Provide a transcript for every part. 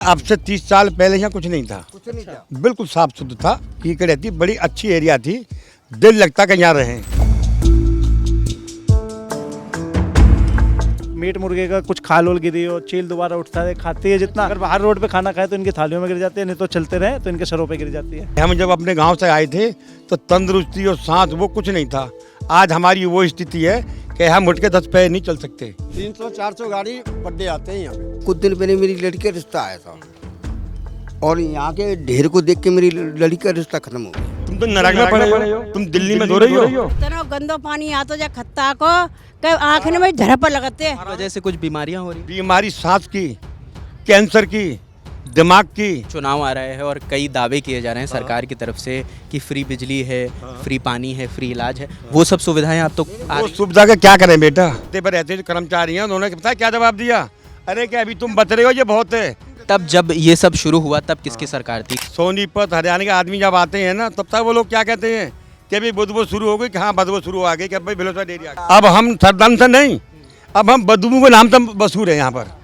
अब से 30 साल पहले यहाँ कुछ नहीं था। बिल्कुल साफ शुद्ध था, कीकड़ रहती, बड़ी अच्छी एरिया थी, दिल लगता कि यहाँ रहें। मीट मुर्गे का कुछ खाल उल गिरी हो, चील दोबारा उठता है, खाती है जितना। अगर बाहर रोड पे खाना खाए तो इनकी थालियों में गिर जाती है, नहीं तो चलते रहे तो इनके सरों पे गिर जाती है। हम जब अपने गांव से आए थे तो तंदुरुस्ती और सांस वो कुछ नहीं था। आज हमारी वो स्थिति है कि हम उठ के 10 पैर नहीं चल सकते। 300-400 गाड़ी पर डे आते हैं यहाँ पे। कुछ दिन पहले मेरी लड़की का रिश्ता आया था और यहाँ के ढेर को देख के मेरी लड़की का रिश्ता खत्म हो गया। तुम तो नरक में पड़े हो, तुम दिल्ली में धो रही हो। इतना गंदो पानी आता जा खत्ता को आँख में झड़प लगते हैं। वजह से कुछ बीमारियां हो रही। बीमारी सांस की, कैंसर की, दिमाग की। चुनाव आ रहे हैं और कई दावे किए जा रहे हैं सरकार की तरफ से कि फ्री बिजली है, फ्री पानी है, फ्री इलाज है। वो सब सुविधाएं आप तो वो सुविधा का क्या करें बेटा। पर रहते जो कर्मचारी हैं उन्होंने पता क्या जवाब दिया, अरे क्या अभी तुम बच रहे हो, ये बहुत है। तब जब ये सब शुरू हुआ तब किसकी सरकार थी? सोनीपत हरियाणा के आदमी जब आते हैं ना तब तक वो लोग क्या कहते हैं कि अभी बदबू शुरू हो गई, कि हाँ बदबू शुरू आ गई, कि भाई बिलोसा डेरी आ गई। अब हम सरदम से नहीं, अब हम बदबू के नाम से मशहूर है यहाँ पर।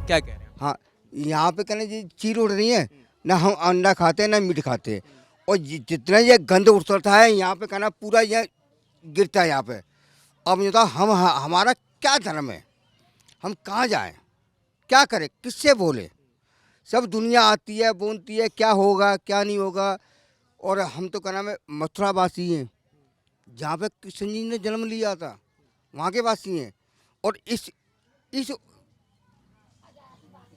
क्या कह रहे हैं? हाँ, यहाँ पे कहने जी चील उड़ रही है ना, हम अंडा खाते हैं ना मीट खाते हैं, और जितना ये गंद उड़ता है यहाँ पे कहना पूरा ये गिरता है यहाँ पे। अब ये तो हमारा क्या धर्म है, हम कहाँ जाएं, क्या करें, किससे बोले। सब दुनिया आती है, बोलती है क्या होगा क्या नहीं होगा। और हम तो कहना में मथुरा वासी हैं, जहाँ पे कृष्ण जी ने जन्म लिया था, वहाँ के वासी हैं। और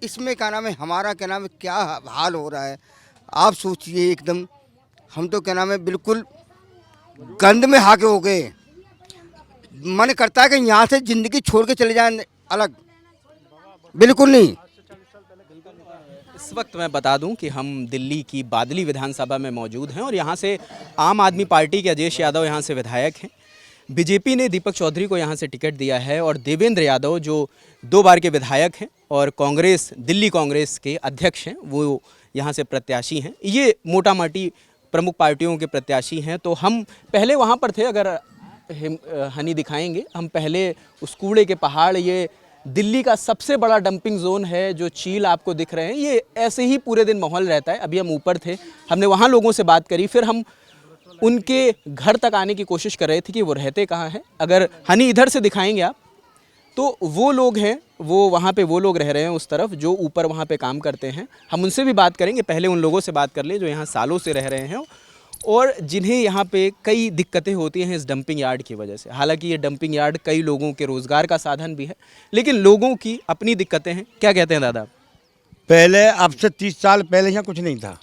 इसमें क्या नाम है, हमारा क्या नाम है, क्या हाल हो रहा है आप सोचिए। एकदम हम तो क्या नाम है बिल्कुल गंद में हाके हो गए। मन करता है कि यहाँ से ज़िंदगी छोड़ के चले जाएं अलग, बिल्कुल नहीं। इस वक्त मैं बता दूं कि हम दिल्ली की बादली विधानसभा में मौजूद हैं और यहाँ से आम आदमी पार्टी के अजयेश यादव यहाँ से विधायक हैं। बीजेपी ने दीपक चौधरी को यहाँ से टिकट दिया है और देवेंद्र यादव जो 2 बार के विधायक हैं और कांग्रेस, दिल्ली कांग्रेस के अध्यक्ष हैं, वो यहाँ से प्रत्याशी हैं। ये मोटा मोटी प्रमुख पार्टियों के प्रत्याशी हैं। तो हम पहले वहाँ पर थे, अगर हनी दिखाएंगे, हम पहले उस कूड़े के पहाड़, ये दिल्ली का सबसे बड़ा डंपिंग जोन है, जो चील आपको दिख रहे हैं, ये ऐसे ही पूरे दिन माहौल रहता है। अभी हम ऊपर थे, हमने वहाँ लोगों से बात करी, फिर हम उनके घर तक आने की कोशिश कर रहे थे कि वो रहते कहाँ हैं। अगर हनी इधर से दिखाएंगे आप, तो वो लोग हैं, वो वहाँ पे वो लोग रह रहे हैं उस तरफ, जो ऊपर वहाँ पे काम करते हैं। हम उनसे भी बात करेंगे, पहले उन लोगों से बात कर ले जो यहाँ सालों से रह रहे हैं और जिन्हें यहाँ पे कई दिक्कतें होती हैं इस डंपिंग यार्ड की वजह से। हालांकि ये डंपिंग यार्ड कई लोगों के रोज़गार का साधन भी है, लेकिन लोगों की अपनी दिक्कतें हैं। क्या कहते हैं दादा? पहले अब से 30 साल पहले यहाँ कुछ नहीं था।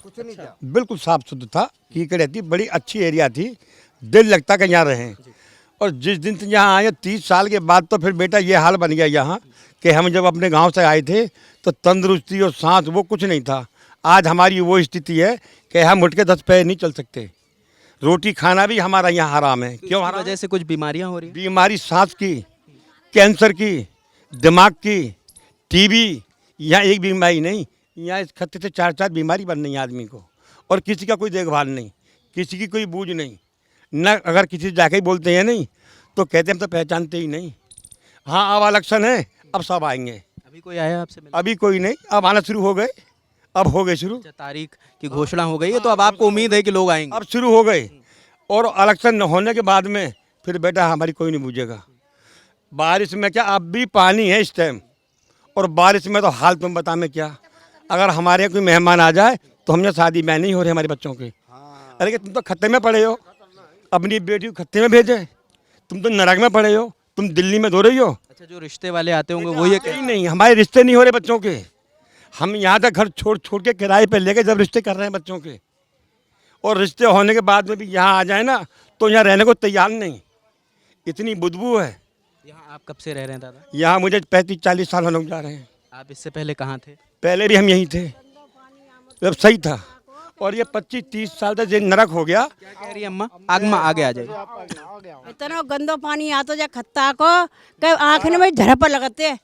बिल्कुल साफ शुद्ध था, कीकड़ रहती, बड़ी अच्छी एरिया थी, दिल लगता कि यहाँ रहें। और जिस दिन से यहाँ आए 30 साल के बाद तो फिर बेटा ये हाल बन गया यहाँ कि हम जब अपने गांव से आए थे तो तंदुरुस्ती और सांस वो कुछ नहीं था। आज हमारी वो स्थिति है कि हम उठ के 10 पैर नहीं चल सकते। रोटी खाना भी हमारा यहाँ हराम है। क्यों हराम? वजह से कुछ बीमारियां हो रही हैं। बीमारी सांस की, कैंसर की, दिमाग की, टीबी। यहाँ एक बीमारी नहीं, यहाँ इस खत्ते से 4-4 बीमारी बन रही है आदमी को, और किसी का कोई देखभाल नहीं, किसी की कोई बूझ नहीं। न अगर किसी से जाके ही बोलते हैं नहीं तो कहते हम तो पहचानते ही नहीं। हाँ, अब इलेक्शन है, अब सब आएंगे। अभी कोई आया आपसे मिलने? अभी कोई नहीं, अब आना शुरू हो गए, अब हो गए शुरू। तारीख की घोषणा हो गई है, तो अब आपको उम्मीद है कि लोग आएंगे? अब शुरू हो गए, और इलेक्शन होने के बाद में फिर बेटा हमारी कोई नहीं बूझेगा। बारिश में क्या, अब भी पानी है इस टाइम, और बारिश में तो हाल तुम बता में क्या। अगर हमारे यहाँ कोई मेहमान आ जाए तो हमने शादी में नहीं हो रही हमारे बच्चों की। अरे कि तुम तो खत्ते में पड़े हो, अपनी बेटी को खत्ते में भेजे, तुम तो नरक में पड़े हो, तुम दिल्ली में धो रही हो। अच्छा, जो रिश्ते वाले आते होंगे वो ये कहीं नहीं, हमारे रिश्ते नहीं हो रहे बच्चों के। हम यहाँ तक घर छोड़ के किराए पे लेके जब रिश्ते कर रहे हैं बच्चों के, और रिश्ते होने के बाद में भी यहाँ आ जाए ना तो यहाँ रहने को तैयार नहीं, इतनी बदबू है। यहाँ आप कब से रह रहे हैं दादा? यहाँ मुझे 35-40 साल होने जा रहे हैं। आप इससे पहले कहाँ थे? पहले भी हम यहीं थे, जब सही था, और ये 25-30 साल तक ये नरक हो गया। क्या कह रही है अम्मा? आगे आ जाइए। इतना गंदो पानी आता जा खत्ता को आँख में झड़प लगते हैं,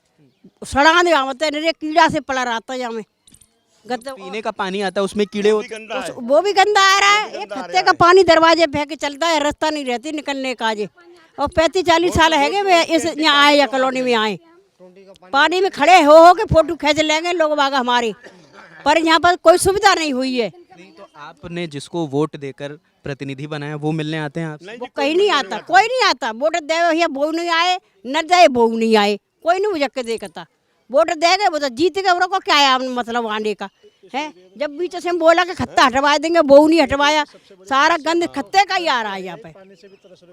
सड़ा नहीं आवते, नहीं कीड़ा से पड़ा रहता है यहाँ में। पीने का पानी आता है उसमें कीड़े होते हैं, वो भी गंदा आ रहा है। एक खत्ते का पानी दरवाजे फेंक के चलता है, रास्ता नहीं रहती निकलने का। और 35-40 साल है गए वे इस यहाँ आए या कॉलोनी में आए, पानी में खड़े हो के फोटो खींच लेंगे लोग बाग हमारे, पर यहाँ पर कोई सुविधा नहीं हुई है। नहीं तो आपने जिसको वोट देकर प्रतिनिधि बनाया वो मिलने आते हैं आपसे? वो कहीं नहीं आता, कोई नहीं आता। वोट दे भैया वो नहीं आए, न दे वो नहीं आए, कोई नहीं मुझे के देखता। वोट देंगे वो तो जीत गए, उनको क्या है मतलब आने का है। जब बीच से हम बोला कि खत्ता हटवा देंगे, वो नहीं हटवाया, सारा गंद खत्ते का ही आ रहा है यहाँ पे,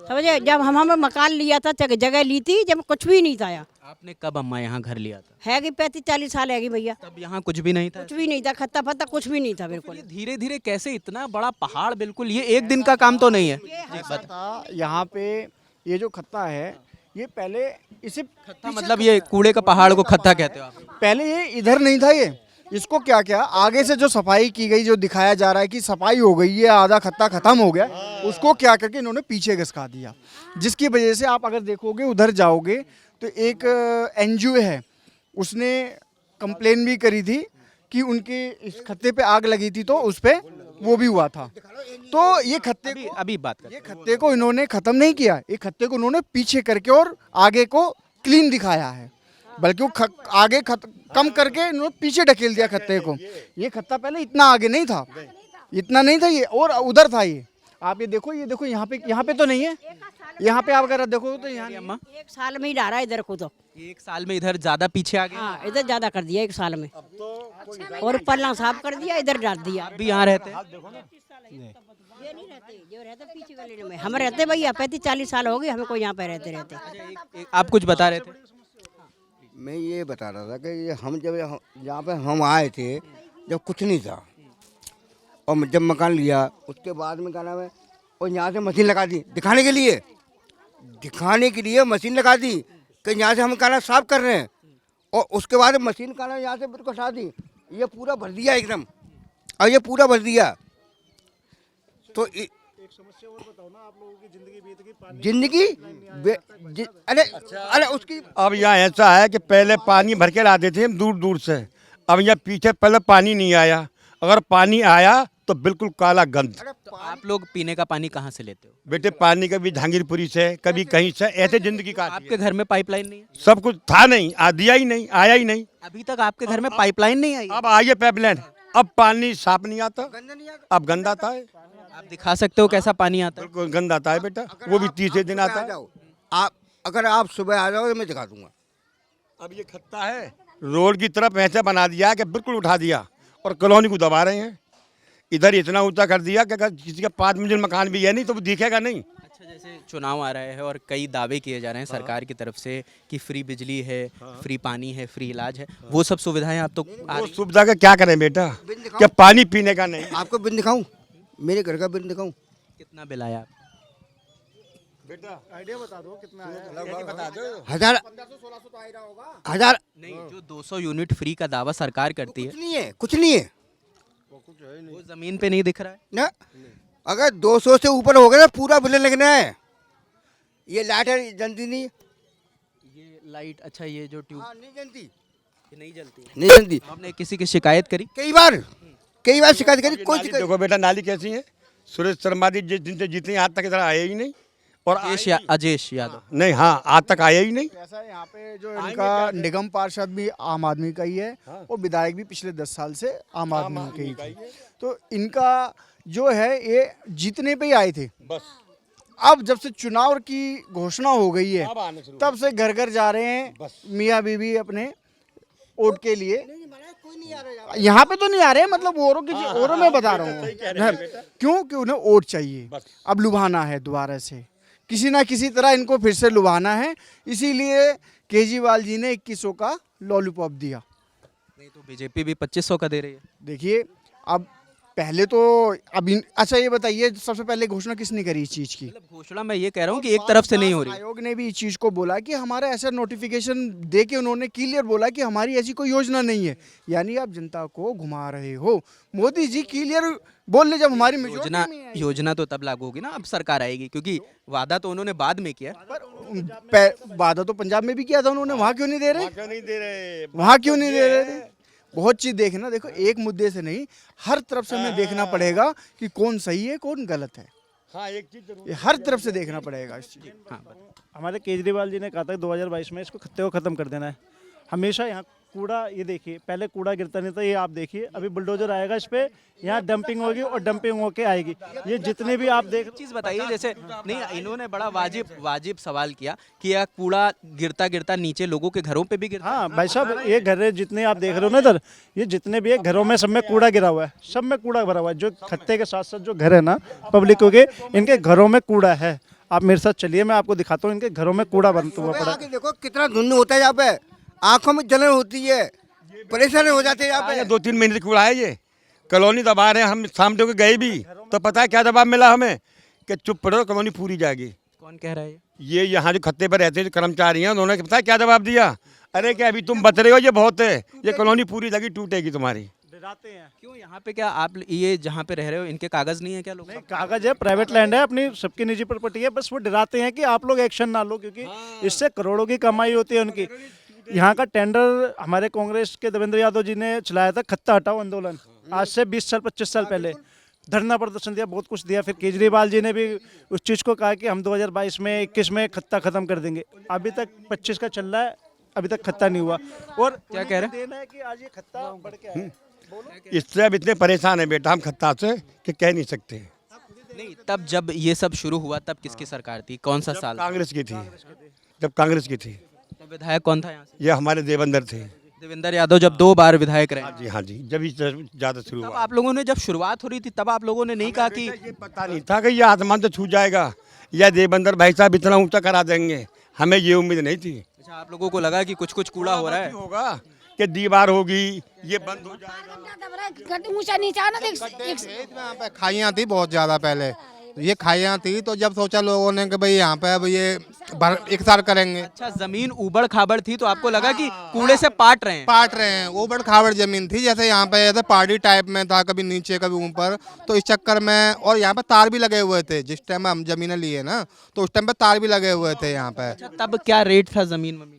समझे। जब हम मकान लिया था, जगह ली थी, जब कुछ भी नहीं था यहाँ। आपने कब अम्मा यहाँ घर लिया था? है कि 35-40 साल है कि भैया, तब यहाँ कुछ भी नहीं था? कुछ भी नहीं था, खत्ता फत्ता कुछ भी नहीं था बिल्कुल। ये धीरे धीरे कैसे इतना बड़ा पहाड़, बिल्कुल ये एक दिन का काम तो नहीं है। था यहाँ पे ये जो खत्ता है, ये पहले इसे खत्ता मतलब ये कूड़े का पहाड़ को खत्ता कहते हो आप? पहले ये इधर नहीं था, ये इसको क्या क्या आगे से जो सफाई की गई, जो दिखाया जा रहा है कि सफाई हो गई है, आधा खत्ता खत्म हो गया, उसको क्या करके इन्होंने पीछे घिसका दिया, जिसकी वजह से आप अगर देखोगे उधर जाओगे तो एक एनजीओ है, उसने कंप्लेन भी करी थी कि उनके इस खत्ते पे आग लगी थी, तो उस पे वो भी हुआ था। तो ये खत्ते को अभी बात करते ये खत्ते को इन्होंने खत्म नहीं किया, ये खत्ते को इन्होंने पीछे करके और आगे को क्लीन दिखाया है, बल्कि वो आगे कम करके इन्होंने पीछे ढकेल दिया खत्ते को। ये खत्ता पहले इतना आगे नहीं था, इतना नहीं था ये, और उधर था ये। आप ये देखो यहाँ पे तो नहीं है, यहाँ पे आप अगर देखो तो यहाँ अम्मा 1 साल में ही डाला है इधर को, तो एक साल में इधर ज्यादा पीछे आ गए? हाँ इधर ज्यादा कर दिया 1 साल में, और पल्ला साफ कर दिया, इधर डाल दिया। अभी यहाँ रहते हैं? ये नहीं रहते, जो रहते पीछे गली में, हम रहते भैया 35-40 साल हो गए हमको यहाँ पे रहते। आप कुछ बता रहे थे? मैं ये बता रहा था कि ये हम जब यहाँ पे हम आए थे, जब कुछ नहीं था, और जब मकान लिया उसके बाद में क्या नाम है, और यहाँ से मशीन लगा दी दिखाने के लिए मशीन लगा दी कि यहाँ से हम कहना साफ कर रहे हैं, और उसके बाद मशीन कहना यहाँ से बिल्कुल हटा दी, ये पूरा भर दिया एकदम, और ये पूरा भर दिया। तो एक समस्या और बताओ ना, आप लोगों की जिंदगी अरे उसकी अब यहाँ ऐसा है कि पहले पानी भर के लाते थे हम दूर दूर से, अब यहाँ पीछे पहले पानी नहीं आया, अगर पानी आया तो बिल्कुल काला गंद। तो आप लोग पीने का पानी कहाँ से लेते हो? बेटे पानी कभी जहांगीरपुरी से, कभी कहीं से, ऐसे जिंदगी का आपके घर में पाइपलाइन नहीं है? सब कुछ था नहीं, दिया ही नहीं, आया ही नहीं। अभी तक आपके घर में पाइपलाइन नहीं आई? अब आइए पाइपलाइन, अब पानी साफ नहीं आता, अब गंदा आता है। आप दिखा सकते हो कैसा पानी आता है? बिल्कुल गंदा आता है बेटा, वो भी 30 दिन आता है। आप अगर आप सुबह आ जाओ तो मैं दिखा दूंगा। अब ये खत्ता है, रोड की तरफ ऐसा बना दिया कि बिल्कुल उठा दिया, और कॉलोनी को दबा रहे हैं। इधर इतना ऊंचा कर दिया कि अगर किसी का 5 मंजिल मकान भी है नहीं तो वो दिखेगा नहीं। अच्छा, जैसे चुनाव आ रहे हैं और कई दावे किए जा रहे हैं सरकार की तरफ से कि फ्री बिजली है, फ्री पानी है, फ्री इलाज है, वो सब सुविधाएं आप तो वो सुविधा का क्या करें बेटा, क्या पानी पीने का नहीं। आपको बिल दिखाऊं, मेरे घर का बिल दिखाऊं? कितना बिल आया? बेटा आइडिया बता दो कितना बता दो। 1000 नहीं, जो 200 यूनिट फ्री का दावा सरकार करती है, कुछ नहीं है वो जमीन पे नहीं दिख रहा है ना। अगर 200 से ऊपर हो गया तो पूरा बिल लगना है। ये लाइट है जलती नहीं, ये लाइट, अच्छा ये जो ट्यूब नहीं जलती, ये नहीं जलती है। नहीं जलती। आपने किसी की शिकायत करी? कई बार शिकायत करी, कोई नाली देखो बेटा, नाली कैसी है। सुरेश शर्मा जी जिस दिन से जीते आज तक इधर आए ही नहीं, और अजेश यादव नहीं, हाँ आज तक आया ही नहीं। ऐसा है यहाँ पे जो इनका निगम पार्षद भी आम आदमी का ही है, और विधायक भी पिछले 10 साल से आम आदमी का ही थे। तो इनका जो है ये जीतने पे ही आए थे, बस अब जब से चुनाव की घोषणा हो गई है तब से घर घर जा रहे हैं मियाँ बीवी अपने वोट के लिए। यहाँ पे तो नहीं आ रहे, मतलब औरों में बता रहा हूँ क्यों कि उन्हें वोट चाहिए, अब लुभाना है दोबारा से, किसी ना किसी तरह इनको फिर से लुभाना है, इसीलिए केजरीवाल जी ने 2100 का लॉलीपॉप दिया। नहीं तो बीजेपी भी 2500 का दे रही है। देखिए अब पहले तो अच्छा ये बताइए सबसे पहले घोषणा किसने करी इस चीज की? मतलब घोषणा मैं ये कह रहा हूँ कि एक तरफ से नहीं हो रही। आयोग ने भी इस चीज को बोला कि हमारा ऐसा नोटिफिकेशन दे के उन्होंने क्लियर बोला कि हमारी ऐसी कोई योजना नहीं है, यानी आप जनता को घुमा रहे हो। मोदी जी क्लियर बोल रहे जब हमारी योजना तो तब लागू होगी ना, अब सरकार आएगी, क्योंकि वादा तो उन्होंने बाद में किया। वादा तो पंजाब में भी किया था उन्होंने, वहाँ क्यों नहीं दे रहे? वहाँ क्यों नहीं दे रहे? बहुत चीज देखना, देखो एक मुद्दे से नहीं, हर तरफ से हमें देखना पड़ेगा कि कौन सही है कौन गलत है। हाँ एक चीज जरूर ये हर तरफ से देखना पड़ेगा इस चीज़ को। हाँ हमारे केजरीवाल जी ने कहा था कि 2022 में इसको खत्ते को ख़त्म कर देना है। हमेशा यहाँ कूड़ा, ये देखिए पहले कूड़ा गिरता नहीं था, ये आप देखिए अभी बुलडोजर आएगा इस पे, यहाँ डंपिंग होगी और डंपिंग होके आएगी। ये जितने भी आप देख, चीज बताइए, जैसे नहीं इन्होंने बड़ा वाजिब सवाल किया कि यह कूड़ा गिरता गिरता नीचे लोगों के घरों पे भी गिरता हाँ भाई साहब, ये घर है जितने आप देख रहे हो ना इधर, ये जितने भी है घरों में सब में कूड़ा गिरा हुआ है, सब में कूड़ा भरा हुआ है। जो खत्ते के साथ साथ जो घर है ना पब्लिकों के, इनके घरों में कूड़ा है। आप मेरे साथ चलिए, मैं आपको दिखाता हूँ इनके घरों में कूड़ा बनता हुआ पड़ा है। आके देखो कितना धुंध होता है यहाँ पे, आंखों में जलन होती है, परेशान हो जाते हैं यहाँ पे। 2-3 महीने से कूड़ा है ये कॉलोनी दबा रहे हैं। हम सामने को गए भी तो पता है क्या जवाब मिला हमें कि चुप पड़ो कॉलोनी पूरी जाएगी। कौन कह रहा है ये यहाँ जो खत्ते पर रहते हैं जो कर्मचारी हैं, उन्होंने पता है क्या जवाब दिया, अरे क्या अभी तुम बच रहे हो, ये बहुत है, ये कॉलोनी पूरी लगी टूटेगी तुम्हारी। डराते हैं। क्यों यहाँ पे, क्या आप ये जहाँ पे रह रहे हो इनके कागज नहीं है क्या? लोग नहीं, कागज है, प्राइवेट लैंड है, अपनी सबकी निजी प्रॉपर्टी है, बस वो डराते हैं कि आप लोग एक्शन ना लो, क्योंकि इससे करोड़ों की कमाई होती है उनकी। यहाँ का टेंडर हमारे कांग्रेस के देवेंद्र यादव जी ने चलाया था, खत्ता हटाओ आंदोलन, आज से 20 साल 25 साल पहले। धरना प्रदर्शन दिया, बहुत कुछ दिया। फिर केजरीवाल जी ने भी उस चीज़ को कहा कि हम 2022 में 21 में खत्ता खत्म कर देंगे। अभी तक 25 का चल रहा है, अभी तक खत्ता नहीं हुआ। और क्या कह रहे हैं? देना है कि आज ये खत्ता बढ़ के आया है। इससे अब इतने परेशान है बेटा हम खत्ता से कि कह नहीं सकते। नहीं, तब जब ये सब शुरू हुआ तब किसकी सरकार थी, कौन सा साल? कांग्रेस की थी, जब कांग्रेस की थी। तो विधायक कौन था यहाँ से? ये हमारे देवेंद्र थे। देवेंद्र यादव जब 2 बार विधायक रहे। हाँ जी जब ही ज़्यादा शुरू तब हुआ। आप लोगों ने, जब शुरुआत हो रही थी तब आप लोगों ने नहीं कहा कि ये पता नहीं था कि ये आसमान से छू जाएगा या देवेंद्र भाई साहब इतना ऊंचा करा देंगे, हमें ये उम्मीद नहीं थी। अच्छा, आप लोगों को लगा कि कुछ कुछ कूड़ा हो रहा है? होगा कि दीवार होगी, ये बंद हो जाएगा। ऊंचा नीचा ना यहाँ पे खाइयाँ थी बहुत ज़्यादा पहले, ये खाइयाँ थी, तो जब सोचा लोगों ने कि भाई यहाँ पे अब ये एक साल करेंगे, अच्छा, जमीन उबड़ खाबड़ थी तो आपको लगा कि कूड़े से पाट रहे हैं? पाट रहे हैं। ऊबड़ खाबड़ जमीन थी, जैसे यहाँ पे ऐसे पहाड़ी टाइप में था, कभी नीचे कभी ऊपर, तो इस चक्कर में। और यहाँ पे तार भी लगे हुए थे जिस टाइम हम जमीनें लिए ना, तो उस टाइम पे तार भी लगे हुए थे यहाँ पे। अच्छा, तब क्या रेट था जमीन वमीन का?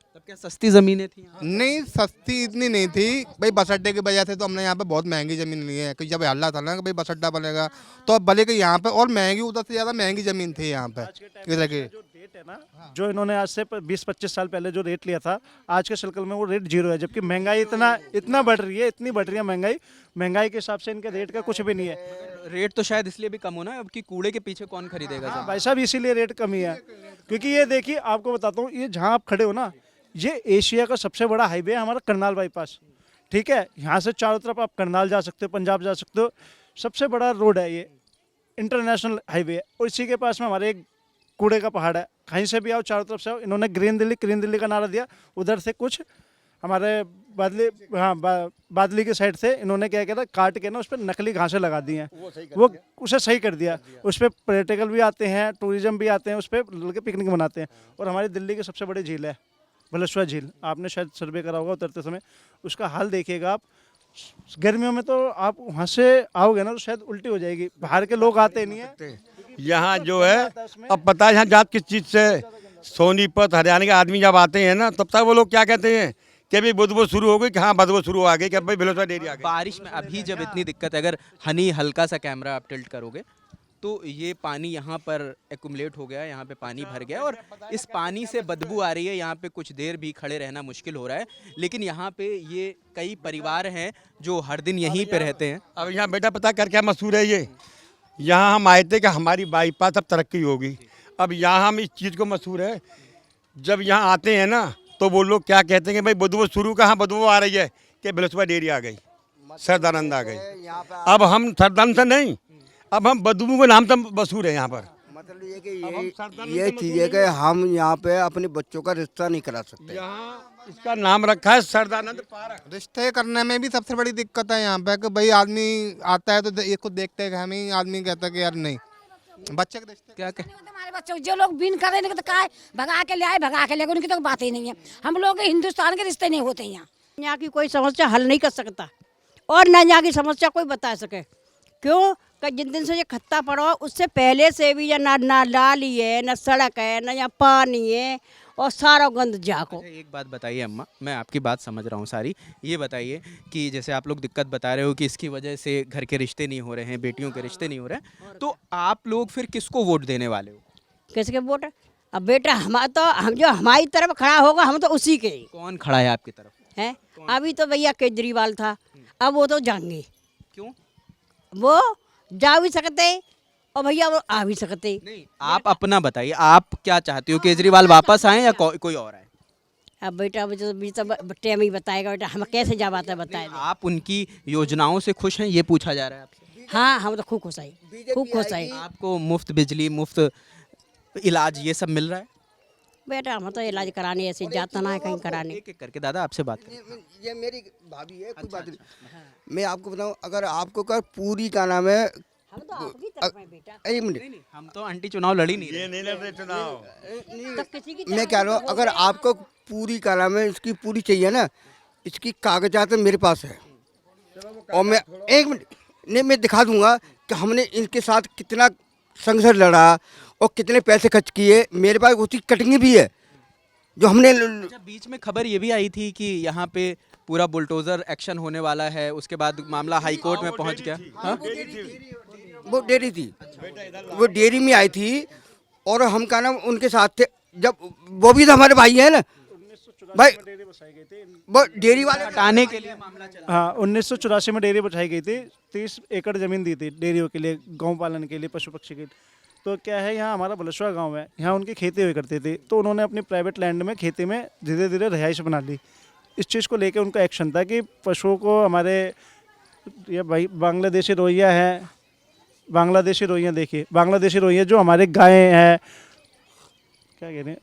तब क्या सस्ती जमीनें थी यहाँ? नहीं, सस्ती इतनी नहीं थी भाई, बस अड्डे की वजह से तो हमने यहाँ पे बहुत महंगी जमीन ली है, क्योंकि जब हल्ला था ना कि भाई बस अड्डा बनेगा, तो अब भले कि यहाँ पे और महंगी, उधर से ज़्यादा महंगी जमीन थी यहाँ पे इधर की। जो रेट है ना, जो इन्होंने आज से 20-25 साल पहले जो रेट लिया था, आज के सर्कल में वो रेट 0 है। जबकि महंगाई इतना बढ़ रही है, इतनी बढ़ रही है महंगाई के हिसाब से इनके रेट का कुछ भी नहीं है। रेट तो शायद इसलिए भी कम हो ना, अब कि कूड़े के पीछे कौन खरीदेगा? हाँ भाई साहब, इसीलिए रेट कम ही है। क्योंकि ये देखिए, आपको बताता हूँ, ये जहाँ आप खड़े हो ना, ये एशिया का सबसे बड़ा हाईवे है हमारा, करनाल बाईपास। ठीक है, यहाँ से चारों तरफ आप करनाल जा सकते हो, पंजाब जा सकते हो, सबसे बड़ा रोड है ये, इंटरनेशनल हाईवे है। और इसी के पास में हमारे एक कूड़े का पहाड़ है, कहीं से भी आओ, चारों तरफ से आओ। इन्होंने ग्रीन दिल्ली का नारा दिया, उधर से कुछ हमारे बादली की साइड से इन्होंने क्या किया था, काट के ना उस पर नकली घासें लगा दी हैं, वो उसे सही कर दिया। उस पर पर्यटक भी आते हैं, टूरिज्म भी आते हैं, उस पर लड़के पिकनिक मनाते हैं। और हमारी दिल्ली की सबसे बड़ी झील है भलेश्वर झील, आपने शायद सर्वे करा होगा उतरते समय, उसका हाल देखिएगा आप। गर्मियों में तो आप वहाँ से आओगे ना तो शायद उल्टी हो जाएगी, बाहर के लोग आते नहीं है यहाँ जो है। अब पता है यहाँ जात किस चीज़ से, सोनीपत हरियाणा के आदमी जब आते हैं ना, तब तक वो लोग क्या कहते हैं कि अभी बदबू शुरू हो गई, कि हाँ बदबू शुरू आ गई, कि भाई भलेश्वर डेयरी आ गई। बारिश में अभी जब इतनी दिक्कत है, अगर हनी हल्का सा कैमरा आप टिल्ट करोगे तो ये पानी यहाँ पर एक्युमुलेट हो गया, यहाँ पे पानी भर गया और इस पानी से बदबू आ रही है। यहाँ पे कुछ देर भी खड़े रहना मुश्किल हो रहा है, लेकिन यहाँ पे ये कई परिवार हैं जो हर दिन यहीं पे रहते हैं। अब यहाँ बेटा पता कर क्या मशहूर है ये, यहाँ हम आए थे कि हमारी बाईपास अब तरक्की होगी। अब यहाँ हम इस चीज़ को मशहूर है, जब यहाँ आते हैं ना तो वो लोग क्या कहते हैं कि भाई बदबू शुरू कहाँ बदबू आ रही है, कि भलेश्वर डेयरी आ गई, सरदानंद आ गई। अब हम सरदानंद से नहीं, अब हम बदबू के नाम से मशहूर है यहाँ पर। मतलब ये कि ये चीज़ है कि हम यहाँ पे अपने बच्चों का रिश्ता नहीं करा सकते। यहाँ इसका नाम रखा है सरदानंद पार्क। रिश्ते करने में भी सबसे बड़ी दिक्कत है यहाँ पे कि भाई आदमी आता है तो इसको देखते हैं, हम ही आदमी कहता है कि यार नहीं, बच्चे के रिश्ते क्या हमारे बच्चे जो लोग बिन कर रहे हैं तो क्या है, भगा के ले आए, भगा के ले गए, उनकी तो बात ही नहीं है। हम लोग के हिंदुस्तान के रिश्ते नहीं होते यहाँ। यहाँ की कोई समस्या हल नहीं कर सकता और न यहाँ की समस्या कोई बता सके। क्यों कि जिन दिन से ये खत्ता पड़ा उससे पहले से भी या ना नाली है, ना सड़क है, ना यहाँ पानी है, और सारा गंद जाको। अच्छा, एक बात बताइए अम्मा, मैं आपकी बात समझ रहा हूँ सारी। ये बताइए कि जैसे आप लोग दिक्कत बता रहे हो कि इसकी वजह से घर के रिश्ते नहीं हो रहे हैं, बेटियों के रिश्ते नहीं हो रहे हैं, तो आप लोग फिर किसको वोट देने वाले हो? किसके वोट? अब बेटा हमारा तो हम जो हमारी तरफ खड़ा होगा हम तो उसी के ही कौन खड़ा है आपकी तरफ? हैं। अभी तो भैया केजरीवाल था, अब वो तो जाएंगे, क्यों? वो जा भी सकते और भैया वो आ भी सकते। नहीं, आप अपना बताइए, आप क्या चाहती हो, केजरीवाल वापस आए या कोई और आए? अब बेटा तो टाइम ही बताएगा, बेटा हम कैसे जा पाते बताए। आप उनकी योजनाओं से खुश हैं, ये पूछा जा रहा है आपसे? हाँ हम तो खूब खुश आई, खूब खुश आई। आपको मुफ्त बिजली, मुफ्त इलाज, ये सब मिल रहा है? बेटा हम तो इलाज कराने ऐसे जाता ना है कहीं कराने। एक एक करके दादा आपसे बात करें। ये मेरी भाभी है, कोई बात नहीं। मैं आपको बताऊं, अगर आपको कर पूरी का नाम है, हम तो आपकी तरफ हैं बेटा। एक मिनट, नहीं, हम तो आंटी चुनाव लड़ी नहीं रहे। नहीं लड़ रहे चुनाव। तो किसी की मैं कह रहा हूँ, अगर आपको पूरी का नाम है, इसकी पूरी चाहिए ना, इसकी कागजात मेरे पास है। और मैं एक मिनट नहीं, मैं दिखा दूंगा कि हमने इनके साथ कितना संघर्ष लड़ा और कितने पैसे खर्च किए। मेरे पास उसकी कटिंग भी है जो हमने अच्छा, बीच में खबर ये भी आई थी कि यहाँ पे पूरा बुलडोजर एक्शन होने वाला है, उसके बाद मामला हाई कोर्ट में पहुंच गया। हाँ? वो डेयरी थी, वो डेयरी में आई थी और हम का नाम उनके साथ थे। जब वो भी तो हमारे भाई है ना भाई, वो डेयरी वाले हटाने के लिए मामला चला। हाँ 1984 में डेयरी बचाई गई थी। 30 एकड़ ज़मीन दी थी डेयरियों के लिए, गौ पालन के लिए, पशु पक्षी के लिए। तो क्या है, यहाँ हमारा बलसवा गांव है, यहाँ उनकी खेती हुई करती थी, तो उन्होंने अपनी प्राइवेट लैंड में खेती में धीरे धीरे रिहाइश बना ली। इस चीज़ को लेकर उनका एक्शन था कि पशुओं को, हमारे ये भाई बांग्लादेशी रोहिंग्या हैं, बांग्लादेशी रोहिंग्या, देखिए बांग्लादेशी रोहिंग्या जो हमारे गायें हैं, क्या कह रहे हैं,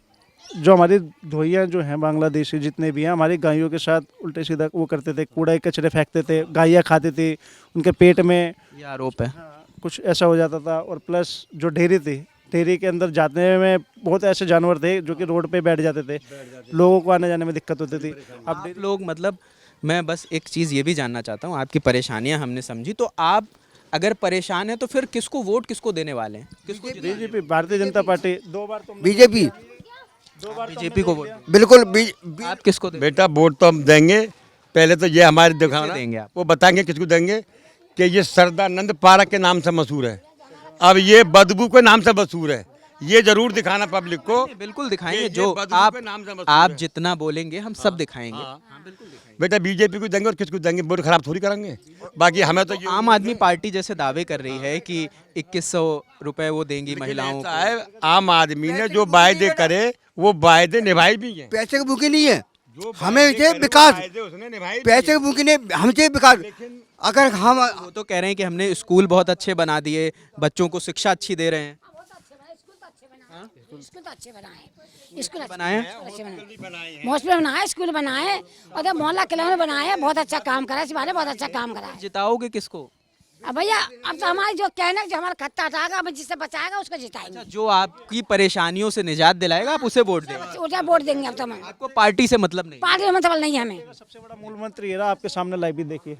जो हमारी धोइयाँ जो हैं बांग्लादेशी जितने भी हैं, हमारी गायों के साथ उल्टे सीधा वो करते थे, कूड़ा कचरे फेंकते थे, गायें खाती थी, उनके पेट में ये आरोप है। कुछ ऐसा हो जाता था। और प्लस जो डेयरी थी, डेयरी के अंदर जाने में बहुत ऐसे जानवर थे जो कि रोड पे बैठ जाते थे, लोगों को आने जाने में दिक्कत होती थी। अब आप लोग मतलब, मैं बस एक चीज़ ये भी जानना चाहता हूँ, आपकी परेशानियाँ हमने समझी, तो आप अगर परेशान हैं तो फिर किसको वोट, किसको देने वाले हैं? किसको बीजेपी, भारतीय जनता पार्टी, 2 बार तुम बीजेपी, बीजेपी को वोट? बिल्कुल आप किसको देंगे? बेटा वोट तो हम देंगे, पहले तो ये हमारे दिखाना देंगे आप? वो बताएंगे किसको देंगे कि ये सरदानंद पार्क के नाम से मशहूर है, अब ये बदबू के नाम से मशहूर है। ये जरूर दिखाना पब्लिक को। बिल्कुल दिखाएंगे, ये जो बदबू आप के नाम से मशहूर आप है। जितना बोलेंगे हम सब दिखाएंगे। बेटा बीजेपी को देंगे और किसको देंगे, वोट खराब थोड़ी करेंगे। बाकी हमें तो ये आम आदमी पार्टी जैसे दावे कर रही है कि 2100 रुपए वो देंगी महिलाओं ऐसा को। है, आम आदमी ने जो वायदे करे वो वायदे निभाए भी हैं। पैसे की भूखी नहीं है, जो हमें वायदे ये करे, विकास, वो वायदे उसने निभाए भी पैसे की भूखी नहीं, हम चाहिए विकास। अगर हम वो तो कह रहे हैं कि हमने स्कूल बहुत अच्छे बना दिए, बच्चों को शिक्षा अच्छी दे रहे हैं। स्कूल तो अच्छे बनाए, स्कूल बनाए? अच्छे बनाए, हॉस्पिटल बनाए, स्कूल बनाए, और मोहल्ला क्लब में बनाए, बहुत अच्छा काम करा है, इस बारे बहुत अच्छा काम करा है। जिताओगे किसको? अब भैया अब तो हमारी जो कहना है, जो हमारा खत्ता हटाएगा, अब जिससे बचाएगा उसको जिताएंगे। जो आपकी परेशानियों से निजात दिलाएगा आप उसे वोट देंगे? उल्टा वोट देंगे। अब तो हम आपको पार्टी से मतलब नहीं? पार्टी में मतलब नहीं है हमें। सबसे बड़ा मूल मंत्र ये रहा, आपके सामने लाइव भी देखिए,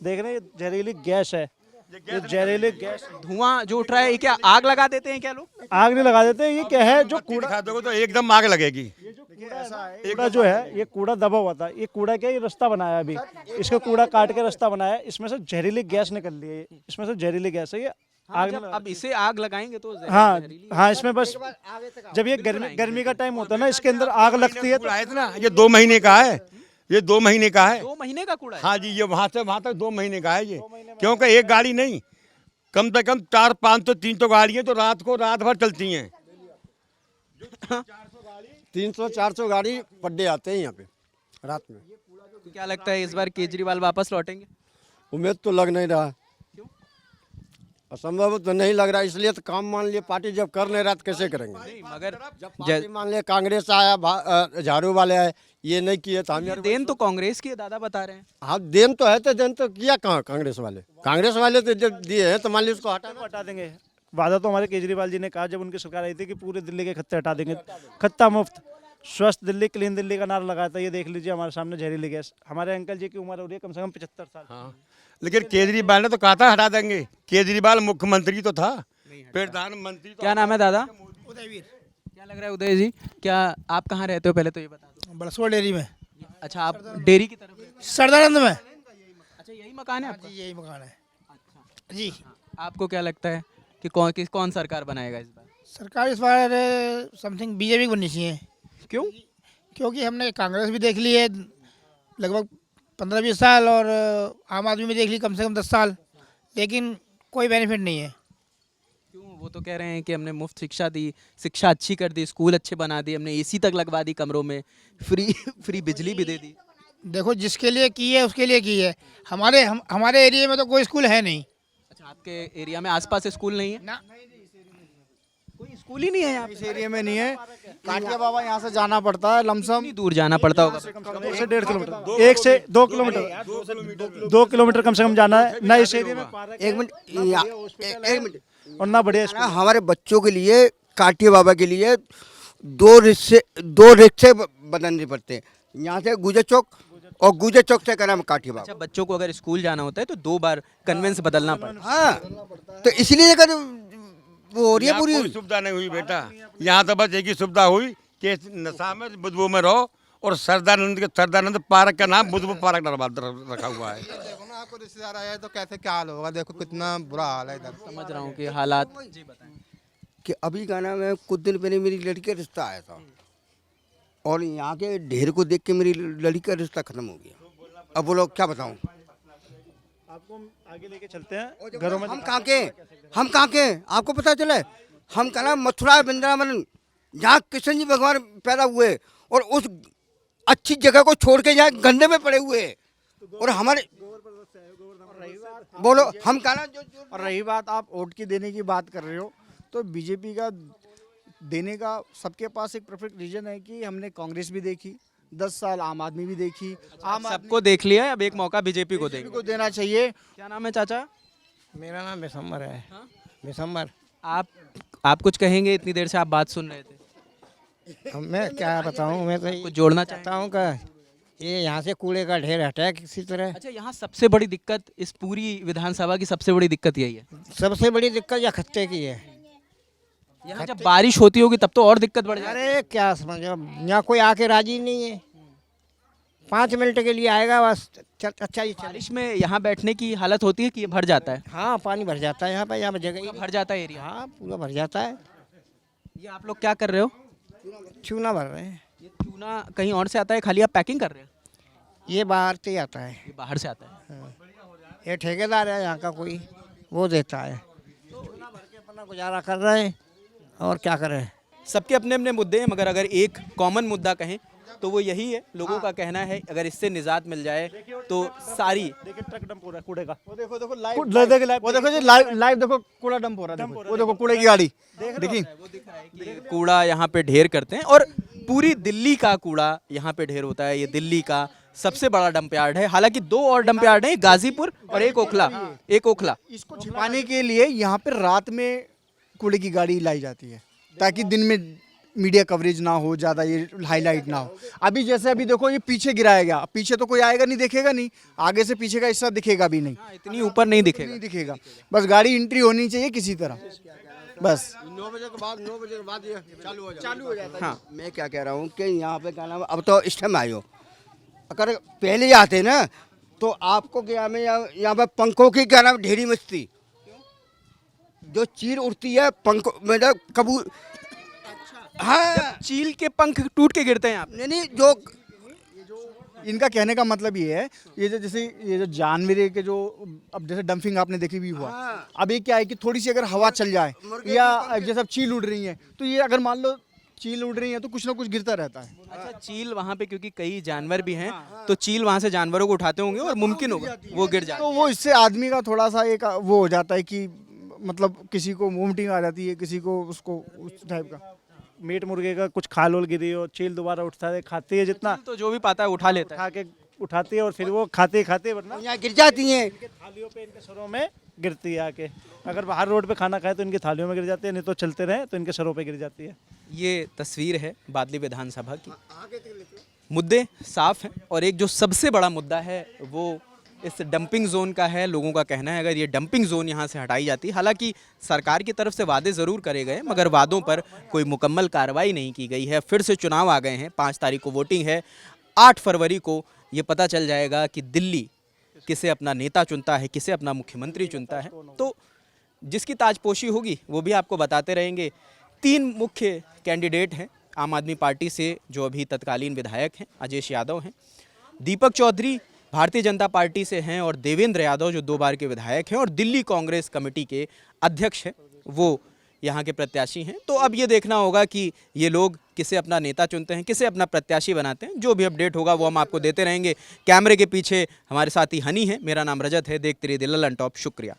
देख रहे हैं, ये जहरीली गैस है, ये जहरीली गैस, धुआं जो उठ रहा है, ये क्या आग लगा देते हैं क्या लोग? आग नहीं लगा देते, ये क्या है, जो कूड़ा, दिखा दोगे तो एकदम आग लगेगी। कूड़ा जो है, ये कूड़ा दबा हुआ था, ये कूड़ा क्या, ये रास्ता बनाया अभी, इसका कूड़ा काट के रास्ता बनाया, इसमें से जहरीली गैस निकल रही है, इसमें से जहरीली गैस है ये। आग जब अब इसे आग लगाएंगे तो हाँ हाँ, इसमें बस जब ये गर्मी का टाइम होता है ना, इसके अंदर आग लगती है। कूड़ा है ना, ये 2 महीने का है, ये 2 महीने का है। 2 महीने का कूड़ा है? हाँ जी, ये वहाँ से वहाँ तक 2 महीने का है ये, क्योंकि एक गाड़ी नहीं, कम से कम 400-500 300 गाड़ियाँ तो रात भर चलती हैं। 300-400 गाड़ी पर डे आते हैं यहाँ पे रात में। तो क्या लगता है इस बार केजरीवाल वापस लौटेंगे? उम्मीद तो लग नहीं रहा, असंभव तो नहीं लग रहा, इसलिए तो काम मान लिए पार्टी जब कर नहीं रहा तो कैसे करेंगे। नहीं, मगर जब पार्टी मान लिए कांग्रेस आया, झाड़ू वाले आए, ये नहीं किए तो हम देन तो कांग्रेस की है, दादा बता रहे हैं। हाँ देन तो है, तो देन तो किया कहाँ कांग्रेस वाले तो जब दिए हैं तो मान लीजिए उसको हटा देंगे। वादा तो हमारे केजरीवाल जी ने कहा जब उनकी सरकार आई थी कि पूरे दिल्ली के खत्ते हटा देंगे, खत्ता मुफ्त, स्वस्थ दिल्ली, क्लीन दिल्ली का नारा लगाया था। ये देख लीजिए हमारे सामने जहरीली गैस। हमारे अंकल जी की उम्र हो रही है कम से कम 75 साल। हाँ, लेकिन केजरीवाल ने तो कहा था हटा देंगे। केजरीवाल मुख्यमंत्री तो था, प्रधानमंत्री तो क्या नाम है दादा? क्या लग रहा है उदय जी, क्या आप कहाँ रहते हो, पहले तो ये बता दो। बरसुआ डेयरी में, अच्छा, आप डेयरी की तरफ रहते सरदानंद में। अच्छा, यही मकान है आपका? जी यही मकान है अच्छा, जी। आपको क्या लगता है कि कौन सरकार बनाएगा इस बार? सरकार इस बार समथिंग बीजेपी बननी चाहिए। क्यों? क्योंकि हमने कांग्रेस भी देख ली है लगभग 15-20 साल, और आम आदमी भी देख ली कम से कम 10 साल, लेकिन कोई बेनिफिट नहीं है। क्यों? वो तो कह रहे हैं कि हमने मुफ्त शिक्षा दी, शिक्षा अच्छी कर दी, स्कूल अच्छे बना दिए, हमने एसी तक लगवा दी कमरों में, फ्री बिजली भी दे दी। देखो जिसके लिए की है उसके लिए की है। हमारे एरिया में तो कोई स्कूल है नहीं। अच्छा, आपके एरिया में आसपास स्कूल नहीं है? ना, कोई स्कूल ही नहीं है यहाँ पे? इस एरिया में नहीं है। काटिया बाबा यहाँ से जाना पड़ता है लमसम कितनी दूर जाना पड़ता होगा? 1 से 1.5 किलोमीटर, 1 से 2 किलोमीटर, 2 किलोमीटर कम से कम जाना है ना। इस एरिया में पार्क एक मिनट, एक मिनट। और ना बढ़िया ना हमारे बच्चों के लिए, काटिया बाबा के लिए दो रिक्शे बदलने पड़ते हैं, यहाँ से गुजर चौक और गुजर चौक से करना काटिया बाबा। अच्छा, बच्चों को अगर स्कूल जाना होता है तो 2 बार कन्वेंस बदलना पड़ता है। हाँ, तो इसलिए अगर वो हो रही है यहाँ पूरी। कोई सुविधा नहीं हुई बेटा, यहाँ तो बस एक ही सुविधा हुई कि नशा में बुद्धू में रहो, और सरदानंद पार्क का नाम बुद्धू पार्क रखा हुआ है। देखो ना, आपको रिश्तेदार आया है तो कैसे क्या हाल होगा, देखो कितना बुरा हाल है इधर। समझ रहा हूँ कि हालात। जी बताएं। कि अभी का नाम है, कुछ दिन पहले मेरी लड़की का रिश्ता आया था, और यहाँ के ढेर को देख के मेरी लड़की का रिश्ता खत्म हो गया। अब वो लोग क्या बताऊँ। आपको हम आगे लेके चलते हैं घरों में। हम कहाँ के आपको पता चले, हम का नाम मथुरा वृंदावन, जहाँ कृष्ण जी भगवान पैदा हुए, और उस अच्छी जगह को छोड़ के यहाँ गंदे में पड़े हुए, और हमारे बोलो हम का नाम और रही बात आप वोट की देने की बात कर रहे हो, तो बीजेपी का देने का सबके पास एक परफेक्ट रीजन है कि हमने कांग्रेस भी देखी 10 साल, आम आदमी भी देखी। आम आदमी सबको देख लिया है, अब एक मौका बीजेपी को देंगे। को देना चाहिए। क्या नाम है चाचा? मेरा नाम बिसम्बर है। बिसम्बर। आप कुछ कहेंगे? इतनी देर से आप बात सुन रहे थे। मैं क्या बताऊँ, मैं तो कुछ जोड़ना चाहता हूँ का ये यहाँ से कूड़े का ढेर हटाए किसी तरह। अच्छा, यहाँ सबसे बड़ी दिक्कत, इस पूरी विधानसभा की सबसे बड़ी दिक्कत यही है? सबसे बड़ी दिक्कत या खत्ते की है। यहाँ जब बारिश होती होगी तब तो और दिक्कत बढ़ जाती है। अरे क्या समझो, यहाँ कोई आके राजी नहीं है। 5 मिनट के लिए आएगा बस, अच्छा जी चलिए। बारिश में यहाँ बैठने की हालत होती है कि ये भर जाता है? हाँ, पानी भर जाता है यहाँ पे जगह ही। भर जाता है एरिया? हाँ, पूरा भर जाता है। ये आप लोग क्या कर रहे हो? चूना भर रहे हैं। ये चूना कहीं और से आता है, खाली आप पैकिंग कर रहे हैं? ये बाहर से ही आता है। ये बाहर से आता है? ये ठेकेदार है यहाँ का कोई, वो देता है। चूना भर के अपना गुजारा कर रहे हैं, और क्या करें। सबके अपने अपने मुद्दे हैं, मगर अगर एक कॉमन मुद्दा कहें तो वो यही है। लोगों का कहना है अगर इससे निजात मिल जाए तो सारी। देखिए ट्रक डंप हो रहा है कूड़े का। वो देखो वो लाइव देखो जी, लाइव देखो कूड़ा डंप हो रहा है। वो देखो कूड़े की गाड़ी देखिए। कि कूड़ा यहाँ पे ढेर करते हैं, और पूरी दिल्ली का कूड़ा यहाँ पे ढेर होता है। ये दिल्ली का सबसे बड़ा डंप यार्ड है। हालांकि 2 और डंप यार्ड हैं, गाजीपुर और एक ओखला। इसको छिपाने के लिए यहाँ पे रात में कूड़े की गाड़ी लाई जाती है, ताकि दिन में मीडिया कवरेज ना हो, ज़्यादा ये हाईलाइट ना हो। अभी जैसे अभी देखो ये पीछे गिराया गया, पीछे तो कोई आएगा नहीं, देखेगा नहीं, आगे से पीछे का हिस्सा दिखेगा भी नहीं। इतनी ऊपर नहीं दिखेगा। नहीं दिखेगा, बस गाड़ी एंट्री होनी चाहिए किसी तरह, बस 9 बजे के बाद ये चालू हो जाता है। हाँ, मैं क्या कह रहा हूँ कि यहाँ पे क्या नाम, अब तो इस टाइम आए हो, अगर पहले आते ना तो आपको क्या में यहाँ पे पंखों की क्या नाम ढेरी मचती, जो चील उड़ती है पंखों मतलब कबूल। हाँ, चील के पंख टूट के गिरते हैं यहाँ पे। नहीं जो इनका कहने का मतलब ये है, ये जो जैसे ये जो जानवरों के जो अब जैसे डंपिंग आपने देखी भी हुआ, अब ये क्या है कि थोड़ी सी अगर हवा चल जाए या जैसे अब चील उड़ रही है, तो ये अगर मान लो चील उड़ रही है तो कुछ ना कुछ गिरता रहता है। अच्छा, चील वहाँ पे क्योंकि कई जानवर भी हैं, तो चील वहाँ से जानवरों को उठाते होंगे और मुमकिन होगा वो गिर जाए। तो वो इससे आदमी का थोड़ा सा एक वो हो जाता है कि मतलब किसी को वोमिटिंग आ जाती है, किसी को उसको उस टाइप का। मीट मुर्गे का कुछ खाल ओल गिरी हो, चील दोबारा उठता है, खाती है जितना तो जो भी पाता है उठा लेता है। खा के उठाती है, और फिर वो खाते वरना यहाँ गिर जाती हैं। इनके थालियों पे, इनके सरों में गिरती है आके। अगर बाहर रोड पे खाना खाए तो इनकी थालियों में गिर जाती है, नहीं तो चलते रहे तो इनके सरों पे गिर जाती है। ये तस्वीर है बादली विधानसभा की। मुद्दे साफ हैं, और एक जो सबसे बड़ा मुद्दा है वो इस डंपिंग जोन का है। लोगों का कहना है अगर ये डंपिंग जोन यहाँ से हटाई जाती, हालांकि सरकार की तरफ से वादे ज़रूर करे गए मगर वादों पर कोई मुकम्मल कार्रवाई नहीं की गई है। फिर से चुनाव आ गए हैं, 5 तारीख को वोटिंग है, 8 फरवरी को ये पता चल जाएगा कि दिल्ली किसे अपना नेता चुनता है, किसे अपना मुख्यमंत्री चुनता है। तो जिसकी ताजपोशी होगी वो भी आपको बताते रहेंगे। 3 मुख्य कैंडिडेट हैं आम आदमी पार्टी से जो अभी तत्कालीन विधायक हैं, अजयेश यादव हैं, दीपक चौधरी भारतीय जनता पार्टी से हैं और देवेंद्र यादव जो 2 बार के विधायक हैं और दिल्ली कांग्रेस कमेटी के अध्यक्ष हैं, वो यहाँ के प्रत्याशी हैं। तो अब ये देखना होगा कि ये लोग किसे अपना नेता चुनते हैं, किसे अपना प्रत्याशी बनाते हैं। जो भी अपडेट होगा वो हम आपको देते रहेंगे। कैमरे के पीछे हमारे साथी हनी है, मेरा नाम रजत है। देखते रहिए दिल्ली ऑन टॉप। शुक्रिया।